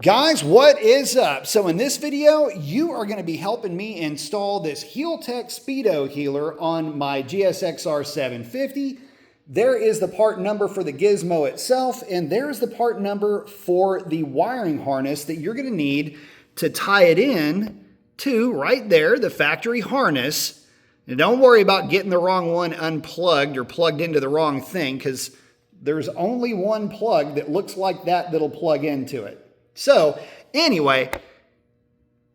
Guys, what is up? So in this video, you are going to be helping me install this Heeltech Speedo healer on my GSXR 750. There is the part number for the gizmo itself, and there's the part number for the wiring harness that you're going to need to tie it in to, right there, the factory harness. And don't worry about getting the wrong one unplugged or plugged into the wrong thing, because there's only one plug that looks like that that'll plug into it. So anyway,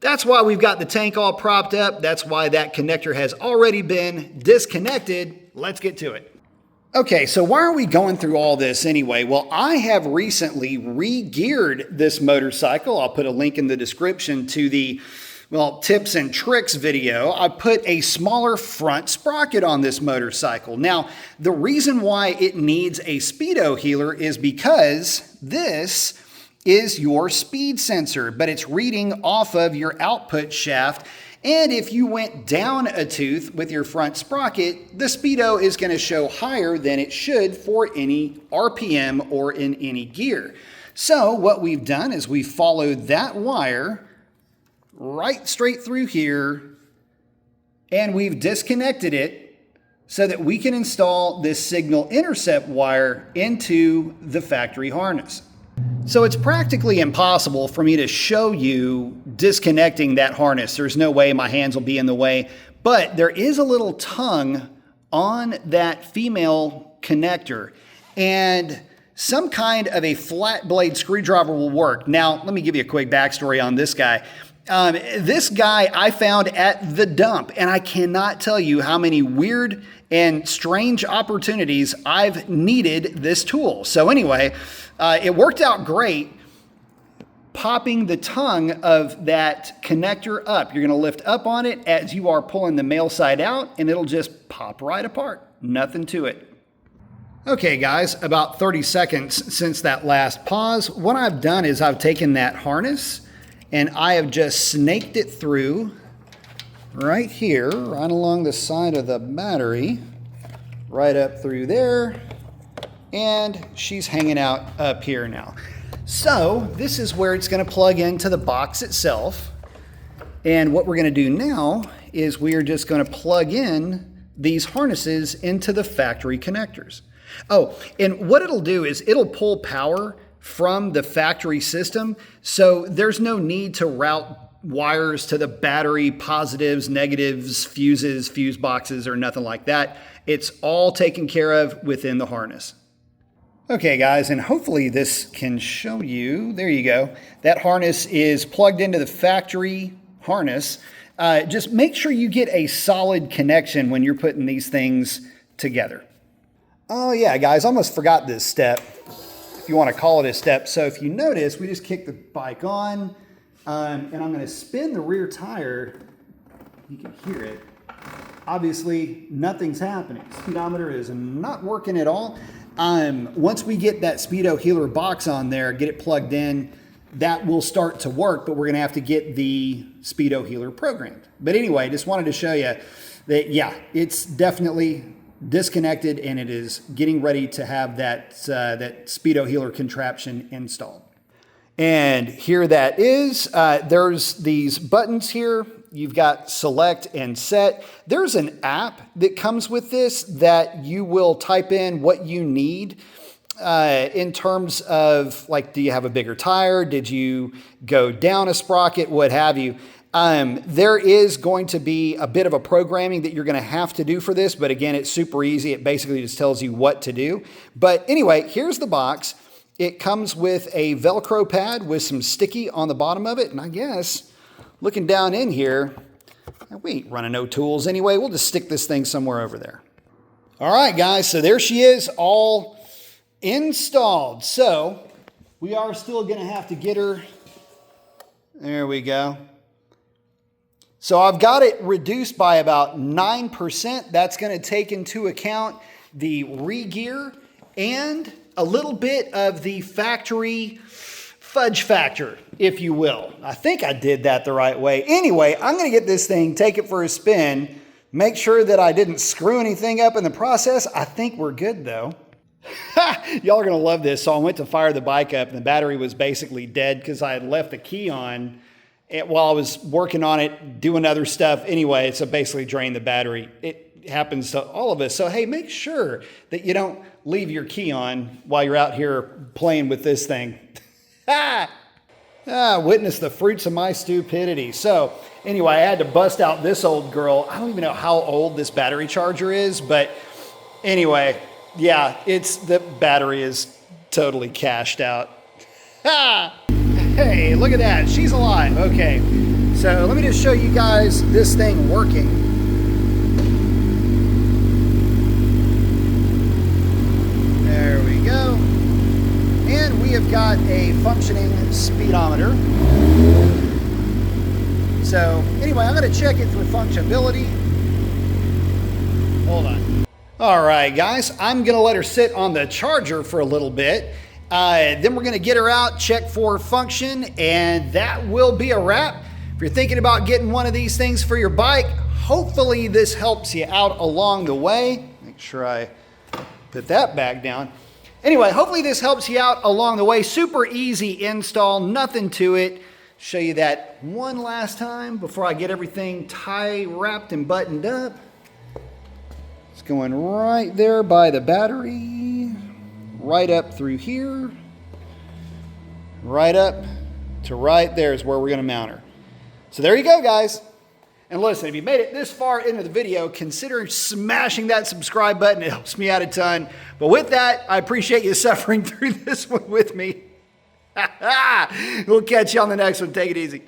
that's why we've got the tank all propped up. That's why that connector has already been disconnected. Let's get to it. Okay, so why are we going through all this anyway? Well, I have recently re-geared this motorcycle. I'll put a link in the description to the tips and tricks video. I put a smaller front sprocket on this motorcycle. Now, the reason why it needs a Speedo healer is because this is your speed sensor, but it's reading off of your output shaft. And if you went down a tooth with your front sprocket, the Speedo is going to show higher than it should for any RPM or in any gear. So what we've done is we followed that wire right straight through here, and we've disconnected it so that we can install this signal intercept wire into the factory harness. So it's practically impossible for me to show you disconnecting that harness. There's no way, my hands will be in the way, but there is a little tongue on that female connector, and some kind of a flat blade screwdriver will work. Now, let me give you a quick backstory on this guy. This guy I found at the dump, and I cannot tell you how many weird and strange opportunities I've needed this tool. So anyway, it worked out great popping the tongue of that connector up. You're going to lift up on it as you are pulling the male side out, and it'll just pop right apart. Nothing to it. Okay, guys, about 30 seconds since that last pause, what I've done is I've taken that harness and I have just snaked it through right here, right along the side of the battery, right up through there, and she's hanging out up here now. So this is where it's going to plug into the box itself. And what we're going to do now is we are just going to plug in these harnesses into the factory connectors. Oh, and what it'll do is it'll pull power from the factory system, so there's no need to route wires to the battery positives, negatives, fuses, fuse boxes, or nothing like that. It's all taken care of within the harness. Okay, guys, and hopefully this can show you, there you go. That harness is plugged into the factory harness. Just make sure you get a solid connection when you're putting these things together. Oh yeah, guys, almost forgot this step, if you want to call it a step. So if you notice, we just kick the bike on, and I'm going to spin the rear tire. You can hear it. Obviously, nothing's happening. Speedometer is not working at all. Once we get that Speedo healer box on there, get it plugged in, that will start to work, but we're going to have to get the Speedo healer programmed. But anyway, just wanted to show you that, yeah, it's definitely disconnected, and it is getting ready to have that Speedo healer contraption installed. And here that is. There's these buttons here. You've got select and set. There's an app that comes with this that you will type in what you need in terms of, like, do you have a bigger tire? Did you go down a sprocket? What have you? There is going to be a bit of a programming that you're going to have to do for this, but again, it's super easy. It basically just tells you what to do. But anyway, here's the box. It comes with a Velcro pad with some sticky on the bottom of it. And I guess looking down in here, we ain't running no tools anyway. We'll just stick this thing somewhere over there. All right, guys, so there she is, all installed. So we are still going to have to get her. There we go. So I've got it reduced by about 9%. That's going to take into account the re-gear and a little bit of the factory fudge factor, if you will. I think I did that the right way. Anyway, I'm going to get this thing, take it for a spin, make sure that I didn't screw anything up in the process. I think we're good though. Y'all are going to love this. So I went to fire the bike up and the battery was basically dead because I had left the key on while I was working on it, doing other stuff anyway. So basically drained the battery. It happens to all of us. So, hey, make sure that you don't leave your key on while you're out here playing with this thing. Witness the fruits of my stupidity. So anyway, I had to bust out this old girl. I don't even know how old this battery charger is, but anyway, yeah, the battery is totally cashed out. Hey, look at that. She's alive. Okay, so let me just show you guys this thing working. There we go. And we have got a functioning speedometer. So anyway, I'm going to check it for functionality. Hold on. All right, guys, I'm going to let her sit on the charger for a little bit. Then we're going to get her out, check for function, and that will be a wrap. If you're thinking about getting one of these things for your bike, hopefully this helps you out along the way. Make sure I put that back down. Anyway, hopefully this helps you out along the way. Super easy install, nothing to it. Show you that one last time before I get everything wrapped and buttoned up. It's going right there by the battery, right up through here, right up to right there is where we're going to mount her. So there you go, guys. And listen, if you made it this far into the video, consider smashing that subscribe button. It helps me out a ton. But with that, I appreciate you suffering through this one with me. We'll catch you on the next one. Take it easy.